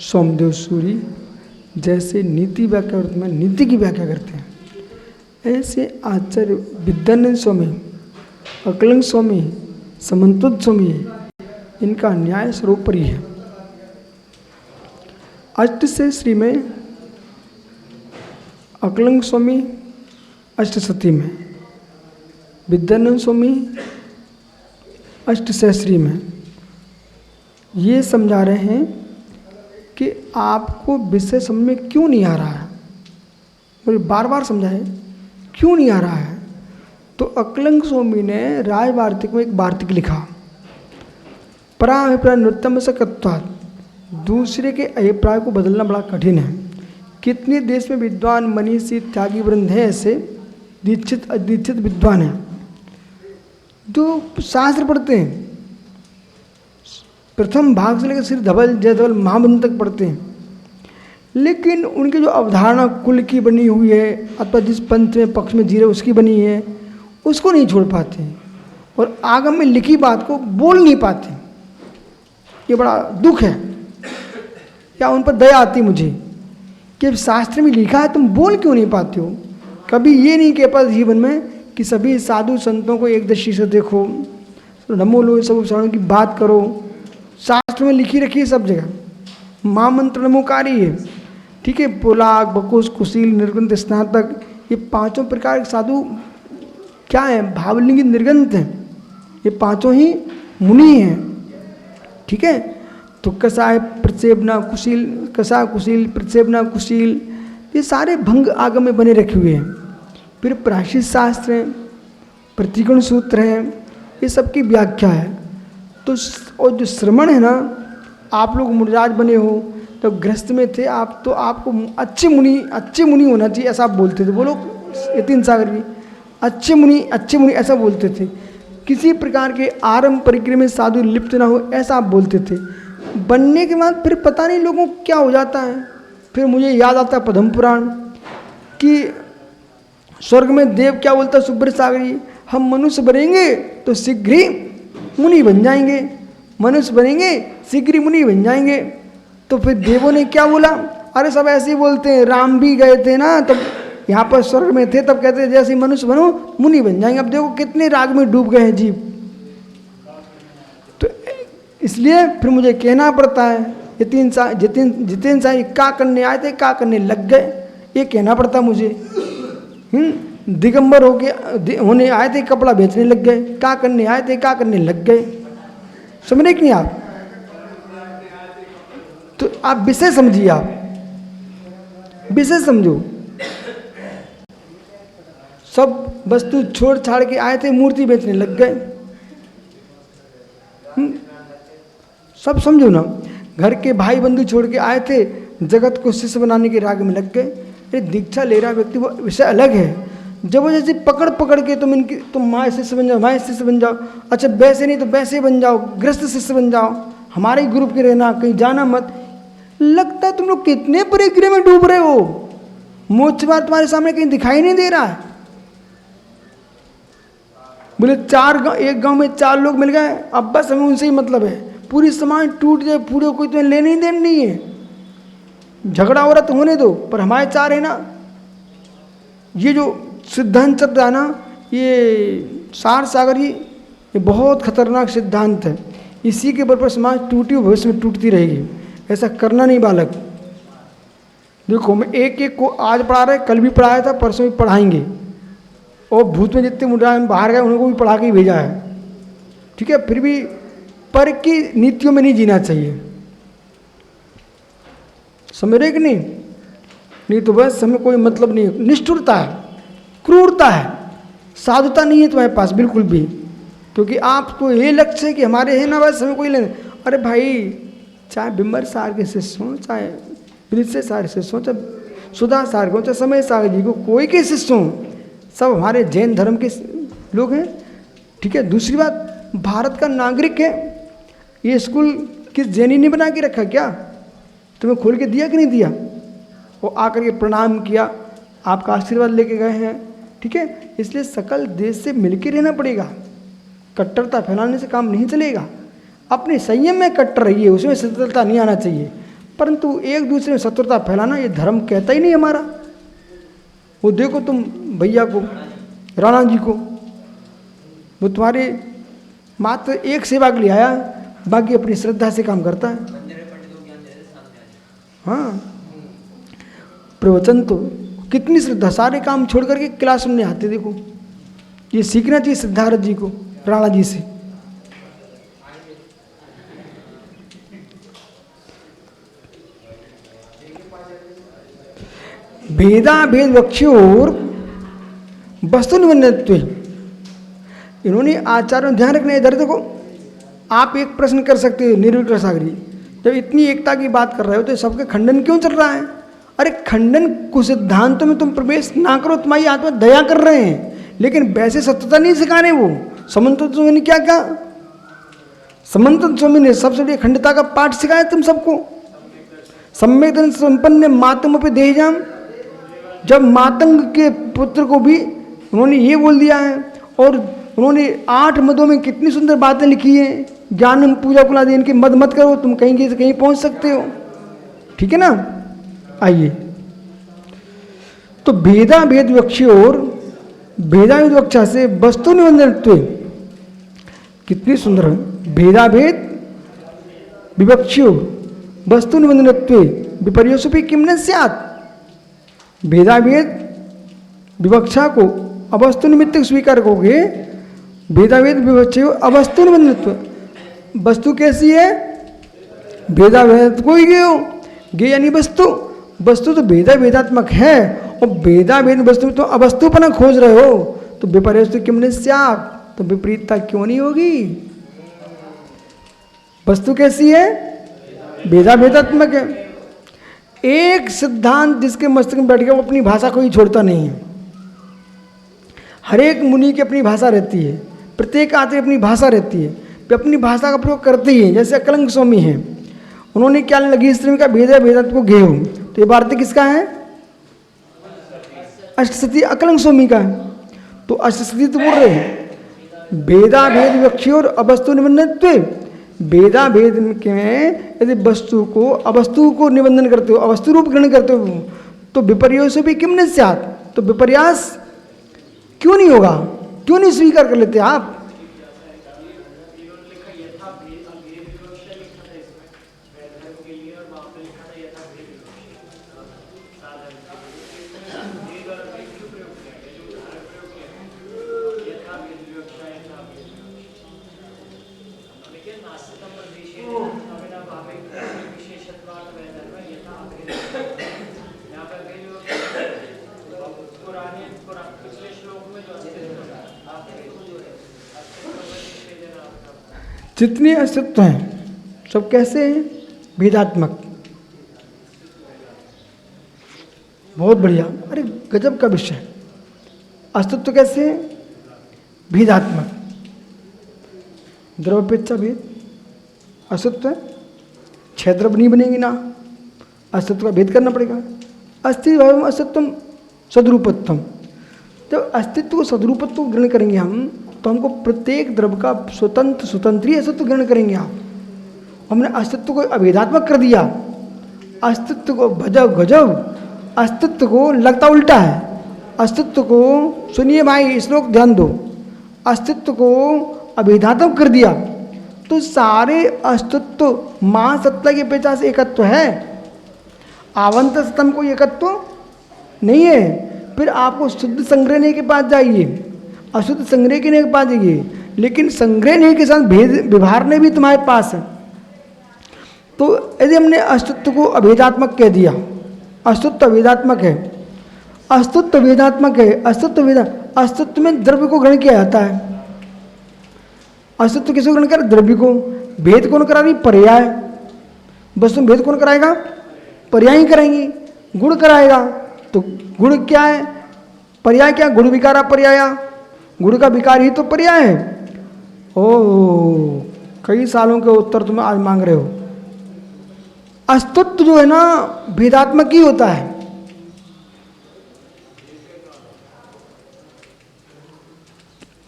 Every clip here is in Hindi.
सोमदेव सूरी जैसे नीति व्याख्या में नीति की व्याख्या करते हैं, ऐसे आचार्य विद्यानंद स्वामी, अकलंग स्वामी, समंतुद स्वामी, इनका न्याय सर्वोपरि है। अष्टशस्त्री में अकलंग स्वामी अष्टशती में, विद्यानंद स्वामी अष्टशस्त्री में ये समझा रहे हैं कि आपको विषय समझ में क्यों नहीं आ रहा है। मुझे बार बार समझाए क्यों नहीं आ रहा है। तो अकलंग स्वामी ने राय वार्तिक में एक वार्तिक लिखा, पराभिप्राय नृत्यम सकत्वात्, दूसरे के अभिप्राय को बदलना बड़ा कठिन है। कितने देश में विद्वान मनीषी त्यागी वृंद है, ऐसे दीक्षित अदीक्षित विद्वान हैं जो शास्त्र पढ़ते हैं, प्रथम भाग से लेकर सिर धवल जयधवल महामंत्र तक पढ़ते हैं, लेकिन उनकी जो अवधारणा कुल की बनी हुई है अथवा जिस पंथ में पक्ष में जी रहे उसकी बनी है, उसको नहीं छोड़ पाते और आगम में लिखी बात को बोल नहीं पाते। ये बड़ा दुख है, या उन पर दया आती मुझे कि शास्त्र में लिखा है तुम बोल क्यों नहीं पाते हो। कभी ये नहीं कह पाते जीवन में कि सभी साधु संतों को एक दृष्टि से देखो, नमो लो सब शरणों की बात करो। शास्त्र में लिखी रखी है सब जगह, महामंत्र नमोकारी है, ठीक है। पुलाक, बकुश, कुशील, निर्गंत, स्नातक, ये पांचों प्रकार के साधु क्या है, भावलिंगी निर्गंत हैं। ये पांचों ही मुनि हैं, ठीक है। तो कसाय प्रचेबना कुशील, कसा कुशील प्रचेबना कुशील, ये सारे भंग आगम में बने रखे हुए हैं। फिर प्राचीन शास्त्र हैं, प्रतिगुण सूत्र हैं, ये सब की व्याख्या है। तो और जो श्रमण है ना, आप लोग मुनिराज बने हो तो गृहस्थ में थे आप, तो आपको अच्छे मुनि होना चाहिए ऐसा आप बोलते थे। बोलो यतीन सागर जी, अच्छे मुनि ऐसा बोलते थे। किसी प्रकार के आरंभ परिक्रिया में साधु लिप्त ना हो ऐसा आप बोलते थे। बनने के बाद फिर पता नहीं लोगों को क्या हो जाता है। फिर मुझे याद आता है पद्म पुराण कि स्वर्ग में देव क्या बोलता है सुब्रत सागर जी, हम मनुष्य बनेंगे तो शीघ्र ही मुनि बन जाएंगे, मनुष्य बनेंगे शीघ्र ही मुनि बन जाएंगे। तो फिर देवों ने क्या बोला, अरे सब ऐसे ही बोलते हैं, राम भी गए थे ना तब यहाँ पर स्वर्ग में थे तब कहते थे जैसे मनुष्य बनो मुनि बन जाएंगे। अब देखो कितने राग में डूब गए हैं जीव। तो इसलिए फिर मुझे कहना पड़ता है जितेन साहब क्या करने आए थे, क्या करने लग गए, ये कहना पड़ता मुझे। दिगंबर होने आए थे, कपड़ा बेचने लग गए, क्या करने आए थे, क्या करने लग गए। समझ रहे कि नहीं आप? तो आप विषय समझिए, आप विषय समझो। सब वस्तु छोड़ छाड़ के आए थे, मूर्ति बेचने लग गए। सब समझो ना, घर के भाई बंधु छोड़ के आए थे, जगत को शिष्य बनाने के राग में लग गए। ये दीक्षा ले रहा व्यक्ति वो विषय अलग है। जब वो जैसे पकड़ के तुम माँ शिष्य बन जाओ, माँ शिष्य बन जाओ, अच्छा वैसे नहीं तो वैसे बन जाओ, गृहस्थ शिष्य बन जाओ, हमारे ही ग्रुप के रहना, कहीं जाना मत। लगता है तुम लोग कितने परिक्रिया में डूब रहे हो, मोक्ष बार तुम्हारे सामने कहीं दिखाई नहीं दे रहा है। बोले एक गांव में 4 लोग मिल गए, अब बस हमें उनसे ही मतलब है, पूरी समाज टूट जाए, पूरे कोई तुम्हें लेने ही देने नहीं है, झगड़ा हो रहा तो होने दो, पर हमारे 4 है ना। ये जो सिद्धांत चल रहा है ना, ये सार सागर ही, ये बहुत खतरनाक सिद्धांत है। इसी के बल पर समाज टूटी हुई भविष्य में टूटती रहेगी। ऐसा करना नहीं बालक। देखो मैं एक को आज पढ़ा रहे, कल भी पढ़ाया था, परसों भी पढ़ाएंगे, और भूत में जितने मुद्रा बाहर गए उनको भी पढ़ा के ही भेजा है, ठीक है। फिर भी पर की नीतियों में नहीं जीना चाहिए, समझ रहे कि नहीं तो बस हमें कोई मतलब नहीं है। निष्ठुरता है, क्रूरता है, साधुता नहीं है तुम्हारे पास बिल्कुल भी, क्योंकि आपको ये लक्ष्य है कि हमारे है ना बस हमें कोई लेना। अरे भाई, चाहे बिम्बर सार के शिष्य हों, चाहे वृत्त सार के शिष्य हों, चाहे सुधा सार को, चाहे समय सागर जी को, कोई के शिष्य हों, सब हमारे जैन धर्म के लोग हैं, ठीक है। दूसरी बात, भारत का नागरिक है। ये स्कूल किस जैनी ने बना के रखा क्या? तुम्हें खोल के दिया कि नहीं दिया? वो आकर के प्रणाम किया, आपका आशीर्वाद लेके गए हैं, ठीक है। इसलिए सकल देश से मिलकर रहना पड़ेगा, कट्टरता फैलाने से काम नहीं चलेगा। अपने संयम में कट्टर रहिए, उसमें शिथिलता नहीं आना चाहिए। परंतु एक दूसरे में शत्रुता फैलाना ये धर्म कहता ही नहीं हमारा। वो देखो तुम भैया को, राणा जी को, वो तुम्हारे मात्र एक सेवा के लिए आया, बाकी अपनी श्रद्धा से काम करता है। हाँ, प्रवचन तो कितनी श्रद्धा, सारे काम छोड़ करके क्लास सुनने आते। देखो ये सीखना चाहिए सिद्धार्थ जी को राणा जी से। भेदा भेद वक्ष्योर वस्तु निबंधत्व, इन्होंने आचार्यों ध्यान रखना। इधर देखो, आप एक प्रश्न कर सकते हो निर्विकल्प सागरी, जब इतनी एकता की बात कर रहे हो तो सबके खंडन क्यों चल रहा है? अरे खंडन कुछ सिद्धांतों में तुम प्रवेश ना करो, तुम्हारी आत्मा दया कर रहे हैं, लेकिन वैसे सत्यता नहीं सिखा रहे। वो समन्त स्वामी ने क्या कहा? समन्त स्वामी ने सबसे बड़ी खंडता का पाठ सिखाया तुम सबको। सम्यक संपन्न मातम पे देहजाम, जब मातंग के पुत्र को भी उन्होंने ये बोल दिया है, और उन्होंने 8 मदों में कितनी सुंदर बातें लिखी हैं। ज्ञानम पूजा कुलादि, इनके मद मत करो, तुम कहीं से कहीं पहुंच सकते हो। ठीक है ना? आइए, तो भेदा भेद वक्ष्योर, भेदा भेद वक्षा से वस्तु निबंधनत्व, कितनी सुंदर है। भेदा भेद विवक्ष्यो वस्तु निबंधनत्व विपर्योसुपि किम न स्यात्, भेदा भेद विवक्षा को अवस्तु निमित्त स्वीकार करोगे, भेदा भेद विवक्षा अवस्तु निबंधनत्व, वस्तु कैसी है? भेदा भेद कोई गे यानी वस्तु, वस्तु तो भेदा भेदात्मक है, और भेदा भेद वस्तु तो अवस्तुपना खोज रहे हो, तो विपर्यस्तु किम न स्यात्, तो विपरीतता क्यों नहीं होगी? वस्तु कैसी है? भेदा भेदात्मक है। एक सिद्धांत जिसके मस्तिष्क में बैठ गया, वो अपनी भाषा को ही छोड़ता नहीं है। हर एक मुनि की अपनी भाषा रहती है, प्रत्येक आचार्य अपनी भाषा रहती है, वे अपनी भाषा का प्रयोग करते ही हैं। जैसे अकलंक स्वामी हैं, उन्होंने क्या लगी स्त्री का भेदा भेदात्म को घेऊ, तो ये वार्ता किसका है? अष्टसती अकलंक स्वामी का है। तो अष्टसती तो बोल रहे हैं भेदा भेद विवक्षा और अवस्तु निबंधनत्व, भेदा भेद के यदि वस्तु को अवस्तु को निबंधन करते हो, अवस्तु रूप ग्रहण करते हो, तो विपर्यास भी किम न स्यात्, तो विपर्यास क्यों नहीं होगा? क्यों नहीं स्वीकार कर लेते आप? जितने अस्तित्व हैं सब कैसे हैं? भेदात्मक। बहुत बढ़िया, अरे गजब का विषय। अस्तित्व कैसे है? भेदात्मक। द्रव्यपेक्षा भेद अस्तित्व है, 6 द्रव्य नहीं बनेंगे ना, अस्तित्व का भेद करना पड़ेगा। अस्तित्व अस्तित्व सदरूपत्वम, जब अस्तित्व को सदरूपत्व को ग्रहण करेंगे हम, तो हमको प्रत्येक द्रव्य का स्वतंत्री अस्तित्व ग्रहण करेंगे आप। हमने अस्तित्व को अभेदात्मक कर दिया, अस्तित्व को भजब गजब, अस्तित्व को लगता उल्टा है। अस्तित्व को सुनिए भाई, श्लोक ध्यान दो, अस्तित्व को अभेदात्मक कर दिया तो सारे अस्तित्व महासत्ता की पेचा से एकत्व है, आवंत स्तंभ को एकत्व नहीं है। फिर आपको शुद्ध संग्रहणे के पास जाइए, अशुद्ध संग्रह के पास जाइए, लेकिन संग्रहणे के साथ भेद व्यवहारने भी तुम्हारे पास है। तो यदि हमने अस्तित्व को अभेदात्मक कह दिया, अस्तित्व अभेदात्मक है, अस्तित्व वेदात्मक है, अस्तित्व में द्रव्य को ग्रहण किया जाता है। अस्तित्व किसको ग्रहण कर? द्रव्य को। भेद कौन करा रही? पर्याय। वस्तु भेद कौन कराएगा? पर्याय ही कराएंगी। गुण कराएगा, तो गुण क्या है? पर्याय क्या? गुण विकारा पर्याया, गुण का विकार ही तो पर्याय है। ओह, कई सालों के उत्तर तुम आज मांग रहे हो। अस्तित्व जो है ना भेदात्मक ही होता है।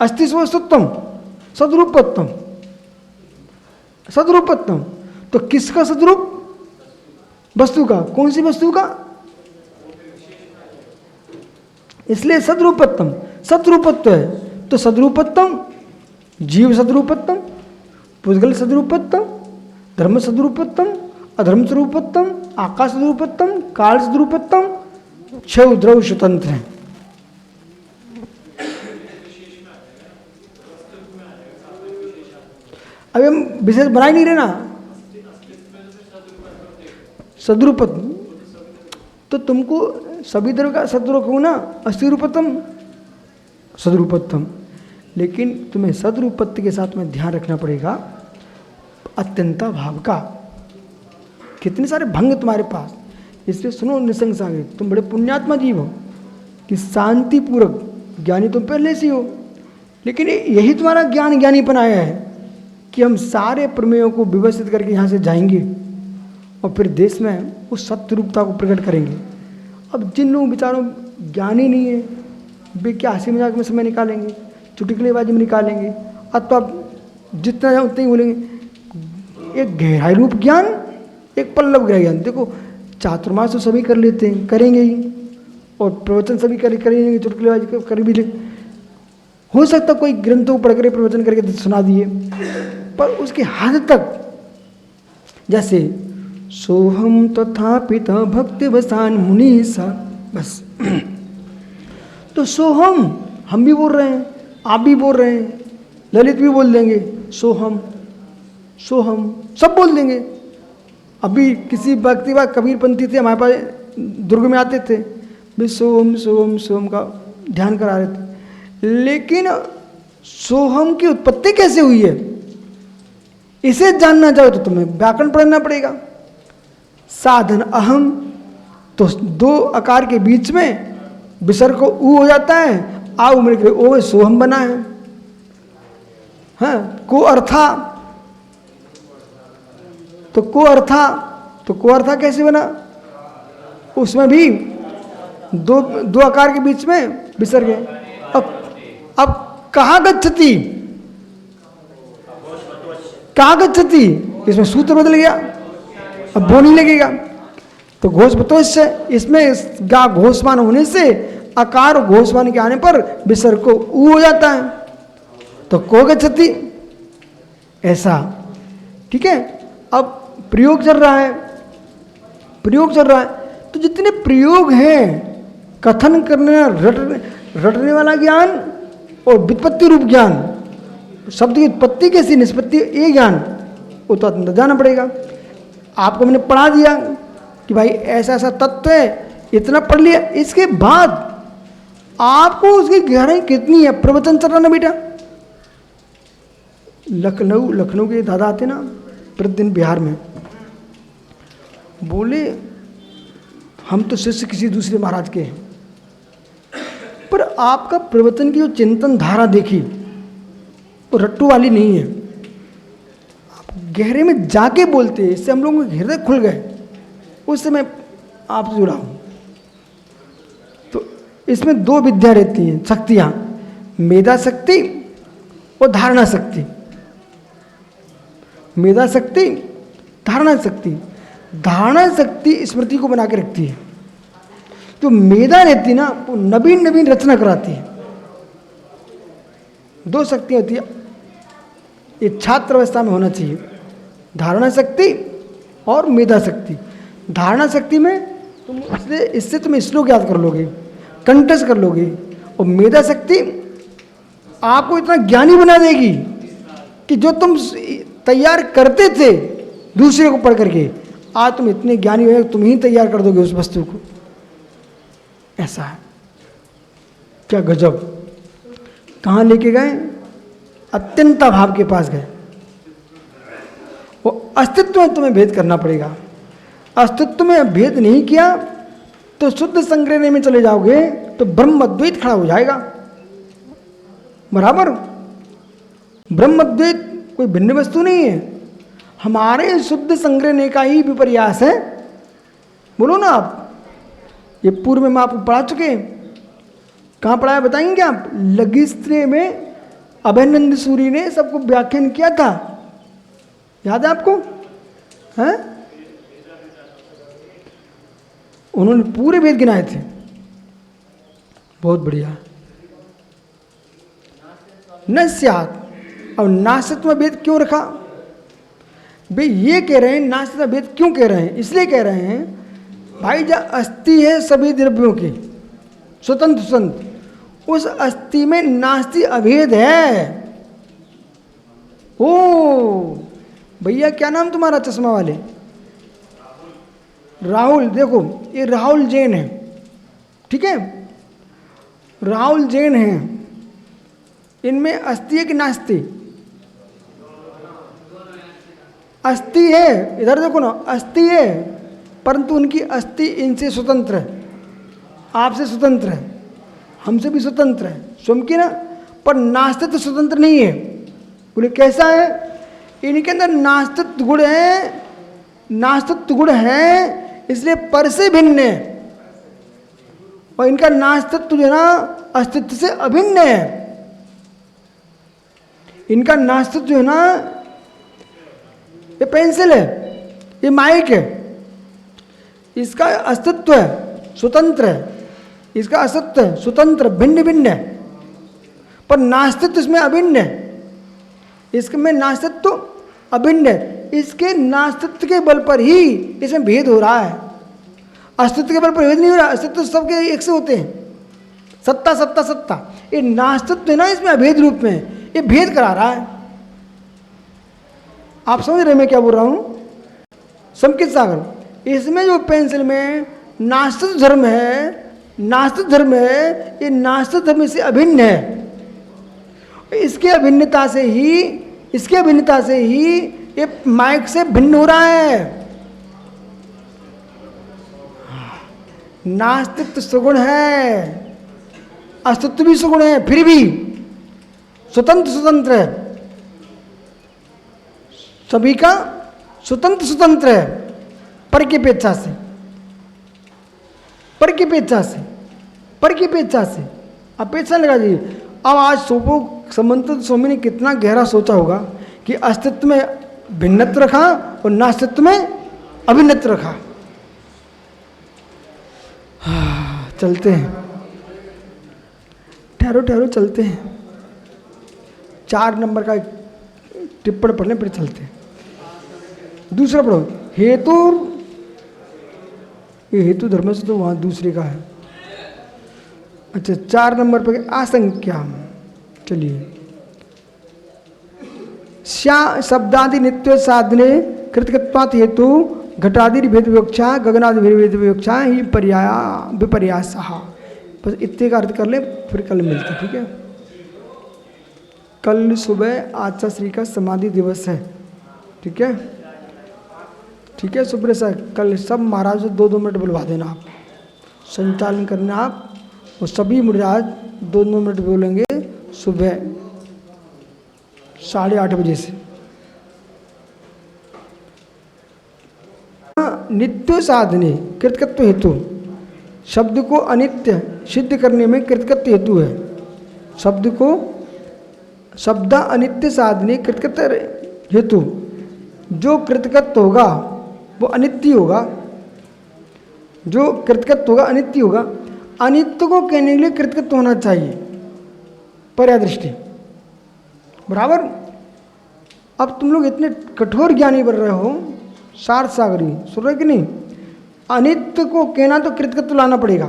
अस्तित्व अस्तित्वम सदरूपत्वम, सदरूपत्वम, तो किसका सदरूप? वस्तु का। कौन सी वस्तु का? इसलिए सदरूपत्तम, सदरूपत्व है। तो सदरूपत्तम, जीव सदरूपत्तम, पुद्गल सदरूपत्तम, धर्म सदरूपत्तम, अधर्म सदरूपत्तम, आकाश सदरूपत्तम, काल सदरूपत्तम, क्षय द्रव स्वतंत्र है। अभी हम विशेष बना ही नहीं रहे ना, सदरूपत्व। तो तुमको सभी तरह का सदरूप हो ना, अस्थिरूपत्तम सदरूपत्तम। लेकिन तुम्हें सदरूपत्व के साथ में ध्यान रखना पड़ेगा अत्यंता भाव का। कितने सारे भंग तुम्हारे पास। इसलिए सुनो निसंग सागर, तुम बड़े पुण्यात्मा जीव हो कि शांतिपूर्वक, ज्ञानी तुम पहले से हो, लेकिन यही तुम्हारा ज्ञानीपन आया है कि हम सारे प्रमेयों को व्यवस्थित करके यहाँ से जाएंगे और फिर देश में उस सत्य रूपता को प्रकट करेंगे। अब जिन लोगों बेचारों ज्ञानी नहीं है, वे क्या हंसी मजाक में समय निकालेंगे, चुटकुलेबाजी में निकालेंगे, अथवा जितना जाए उतना ही बोलेंगे। एक गहराई रूप ज्ञान, एक पल्लव ग्रह ज्ञान। देखो चातुर्मास तो सभी कर लेते हैं, करेंगे ही, और प्रवचन सभी करेंगे, चुटकुलेबाजी कर भी ले। हो सकता कोई ग्रंथों को पढ़ कर प्रवचन करके सुना दिए, पर उसके हद तक, जैसे सोहम तथापित भक्ति वसान मुनि सा, बस। तो सोहम हम भी बोल रहे हैं, आप भी बोल रहे हैं, ललित भी बोल देंगे सोहम सोहम, सब बोल देंगे। अभी किसी भक्ति व कबीरपंथी थे हमारे पास, दुर्ग में आते थे, भी सोहम सोहम सोहम का ध्यान करा रहे थे। लेकिन सोहम की उत्पत्ति कैसे हुई है, इसे जानना चाहो तो तुम्हें व्याकरण पढ़ना पड़ेगा। साधन अहम, तो दो आकार के बीच में विसर्ग को ऊ हो जाता है, आ उम्र के ओ सोहम बना है। हाँ, को अर्था, तो को अर्था कैसे बना? उसमें भी दो आकार के बीच में विसर्ग है। अब कहाँ गच्छति, कहाँ गच्छति, इसमें सूत्र बदल गया, अब वो नहीं लगेगा। तो घोषपतोश्य, इसमें गा घोषमान होने से आकार घोषमान के आने पर विसर्ग को ऊ हो जाता है, तो को गच्छति, ऐसा। ठीक है। अब प्रयोग चल रहा है, तो जितने प्रयोग हैं, कथन करने, रटने वाला ज्ञान और व्युत्पत्ति रूप ज्ञान, शब्द की उत्पत्ति कैसी, निष्पत्ति, ये ज्ञान, वो तो अंदर जाना पड़ेगा। आपको मैंने पढ़ा दिया कि भाई ऐसा ऐसा तत्व है, इतना पढ़ लिया, इसके बाद आपको उसकी गहराई कितनी है, प्रवचन चल रहा ना बेटा। लखनऊ के दादा आते ना प्रतिदिन बिहार में, बोले हम तो शिष्य किसी दूसरे महाराज के हैं, पर आपका प्रवचन की जो चिंतन धारा देखी वो रट्टू वाली नहीं है, आप गहरे में जाके बोलते हैं, इससे हम लोगों के हृदय खुल गए, उससे मैं आपसे जुड़ा हूँ। तो इसमें दो विद्या रहती हैं, शक्तियाँ, मेधा शक्ति और धारणा शक्ति। मेधा शक्ति, धारणा शक्ति। धारणा शक्ति स्मृति को बना के रखती है, तो मेधा रहती ना, वो नवीन नवीन रचना कराती है। दो शक्तियाँ होती है, ये छात्र अवस्था में होना चाहिए, धारणा शक्ति और मेधा शक्ति। धारणा शक्ति में तुम इससे तुम श्लोक याद कर लोगे, कंठस्थ कर लोगे, और मेधा शक्ति आपको इतना ज्ञानी बना देगी कि जो तुम तैयार करते थे दूसरे को पढ़ करके, आज तुम इतने ज्ञानी हो, तुम ही तैयार कर दोगे उस वस्तु को। ऐसा है, क्या गजब। कहाँ लेके गए? अत्यंता भाव के पास गए। वो अस्तित्व में तुम्हें भेद करना पड़ेगा। अस्तित्व में भेद नहीं किया तो शुद्ध संग्रह में चले जाओगे तो ब्रह्म अद्वैत खड़ा हो जाएगा। बराबर, ब्रह्म अद्वैत कोई भिन्न वस्तु नहीं है, हमारे शुद्ध संग्रह का ही विपर्यास है। बोलो ना आप, ये पूर्व में आपको पढ़ा चुके, कहाँ पढ़ाया बताएंगे क्या आप? लघिस्त्रे में अभयनंद सूरी ने सबको व्याख्यान किया था, याद है आपको? हैं? उन्होंने पूरे वेद गिनाए थे। बहुत बढ़िया। न स्यात्, अब नास्तित्व वेद क्यों रखा? वे ये कह रहे हैं नास्तित्व वेद क्यों कह रहे हैं? इसलिए कह रहे हैं भाई जब अस्थि है सभी द्रव्यों की स्वतंत्र स्वतंत्र, उस अस्थि में नास्ति अभेद है। ओ भैया क्या नाम तुम्हारा चश्मा वाले? राहुल। देखो ये राहुल जैन है, ठीक है, राहुल जैन है। इनमें अस्थि है कि नास्ति? अस्थि है, इधर देखो ना, अस्थि है, परंतु उनकी अस्थि इनसे स्वतंत्र है, आपसे स्वतंत्र है, हमसे भी स्वतंत्र है, स्वयं की ना। पर नास्तित्व स्वतंत्र नहीं है। बोले कैसा है? इनके अंदर नास्तित्व गुण है, नास्तित्व गुण है, इसलिए पर से भिन्न है। और इनका नास्तित्व जो है ना अस्तित्व से अभिन्न है। इनका नास्तित्व जो है ना, ये पेंसिल है, ये माइक है, इसका अस्तित्व है स्वतंत्र है, इसका अस्तित्व है स्वतंत्र भिन्न भिन्न है, पर नास्तित्व इसमें अभिन्न है। इसमें नास्तित्व अभिन्न है। इसके नास्तित्व के बल पर ही इसमें भेद हो रहा है। अस्तित्व के बल पर भेद नहीं हो रहा। अस्तित्व सबके एक से होते हैं, सत्ता सत्ता सत्ता। ये नास्तित्व है ना, इसमें अभेद रूप में ये भेद करा रहा है। आप समझ रहे मैं क्या बोल रहा हूं? संकेत सागर, इसमें जो पेंसिल में नास्तिक धर्म है, नास्तिक धर्म है, ये नास्तिक धर्म से अभिन्न है। इसके अभिन्नता से ही, इसके अभिन्नता से ही ये माइक से भिन्न हो रहा है। नास्तित्व सुगुण है, अस्तित्व भी सुगुण है, फिर भी स्वतंत्र स्वतंत्र है, सभी का स्वतंत्र स्वतंत्र है, पर की अपेक्षा से, पर की अपेक्षा से, पर की अपेक्षा से अपेक्षा लगा जी। अब आज सोपो समंत स्वामी ने कितना गहरा सोचा होगा कि अस्तित्व में भिन्नत्व रखा और नास्तित्व में अभिन्नत्व रखा। चलते हैं, ठहरो ठहरो, चलते हैं। 4 नंबर का टिप्पण पढ़ने फिर चलते हैं। दूसरा पढ़ो, हेतु। ये हेतु धर्म से तो वहाँ दूसरे का है। अच्छा 4 नंबर पर आसंख्या। चलिए, शब्दादि नित्य साधने कृतकत्वात् हेतु घटादि भेद विवक्षा गगनादि भेद विवक्षा ही पर्याया विपर्यास। बस इतने का अर्थ कर ले, फिर कल मिलते, ठीक है। कल सुबह आचा श्री का समाधि दिवस है, ठीक है, ठीक है। सुब्रत सर कल सब महाराज 2-2 मिनट बुलवा देना, आप संचालन करना आप, और सभी महाराज 2-2 मिनट बोलेंगे सुबह 8:30 बजे से। नित्य साधने कृतकत्व हेतु, शब्द को अनित्य सिद्ध करने में कृतकत्व हेतु है। शब्द को, शब्द अनित्य साधने कृतकत्व हेतु, जो कृतकत्व होगा वो अनित्य होगा, जो कृतकत्व होगा अनित्य होगा। अनित्य को कहने के लिए कृतकत्व होना चाहिए, पर्या दृष्टि, बराबर। अब तुम लोग इतने कठोर ज्ञानी बन रहे हो, सार्थ सागरी, सुन रहे कि नहीं? अनित्य को कहना तो कृतकत्व लाना पड़ेगा,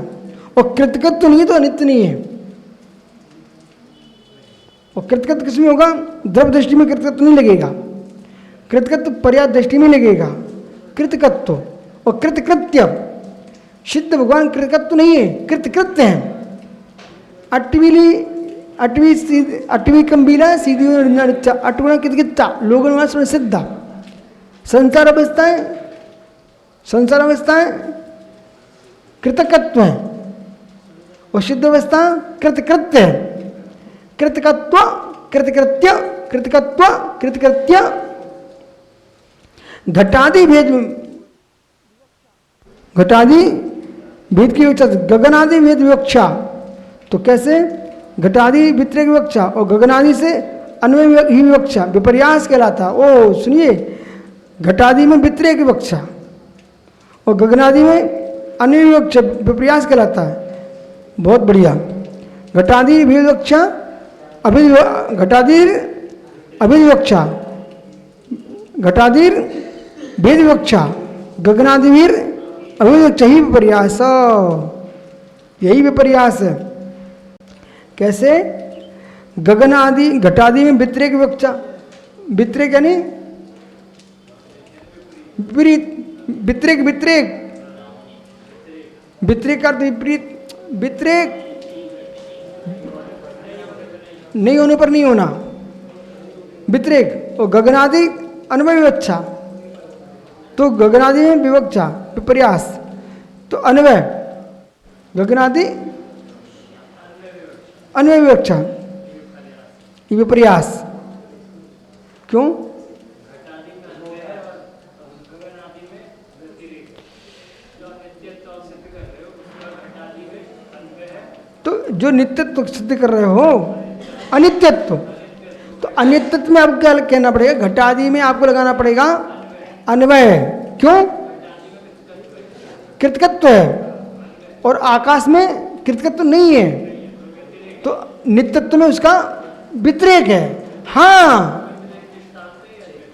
और कृतकत्व नहीं तो अनित्य नहीं है। और कृतकत्व किसमें होगा? द्रव्य दृष्टि में कृतकत्व नहीं लगेगा, कृतकत्व पर्या दृष्टि में लगेगा। कृतकत्व और कृतकृत्य, सिद्ध भगवान कृतकत्व नहीं है, कृतकृत्य है। अटवी कंबीला सीधी अटवना कृतकृत्या लोगन सिद्धा। संसार अवस्थाएं, संसार अवस्थाएं कृतकत्व है, और सिद्ध अवस्था कृतकृत्य है। कृतकत्व कृतकृत्य, कृतकत्व कृतकृत्य। घटादि भेद, घटादि भेद की विवक्षा, गगनादि भेद विवक्षा। तो कैसे? घटादि वित्रय की विवक्षा और गगनादि से अन्वय ही विवक्षा विपर्यास कहलाता। ओ सुनिए, घटादि में वित्रय की विवक्षा और गगनादि में अनिर्विवक्ष विपर्यास कहलाता है। बहुत बढ़िया। घटादि विवक्षा घटादिर अभिविवक्षा घटादिर भेद विवक्षा गगनादिवीर अभिविवक्षा ही विपर्यास। यही विपर्यास है। कैसे? गगनादि घटादि में व्यतिरेक विवक्षा, व्यतिरेक यानी विपरीत, व्यतिरेक व्यतिरेक व्यतिरेक का अर्थ विपरीत, व्यतिरेक नहीं होने पर नहीं होना, व्यतिरेक। और गगनादि अन्वय विवक्षा, तो गगनादि में विवक्षा विपर्यास, तो अन्वय गगनादि अन्वय विवक्षा ये विपर्यास। क्यों? तो जो नित्यत्व सिद्ध कर रहे हो अनित्यत्व, तो अनित्यत्व में आपको क्या कहना पड़ेगा? घटादि में आपको लगाना पड़ेगा अन्वय। क्यों? कृतकत्व है और आकाश में कृतकत्व नहीं है, तो नित्यत्व में उसका व्यतिरेक है। हाँ,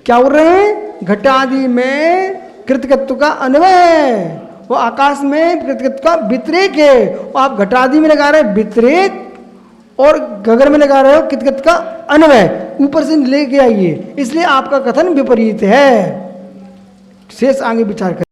क्या बोल रहे हैं? घटादि में कृतकत्व का अन्वय है, वो आकाश में कृतकत्व का व्यतिरेक है। और आप घटादि में लगा रहे हैं व्यतिरेक और गगन में लगा रहे हो कृतकत्व का अन्वय, ऊपर से लेके आइए, इसलिए आपका कथन विपरीत है। शेष आगे विचार करें।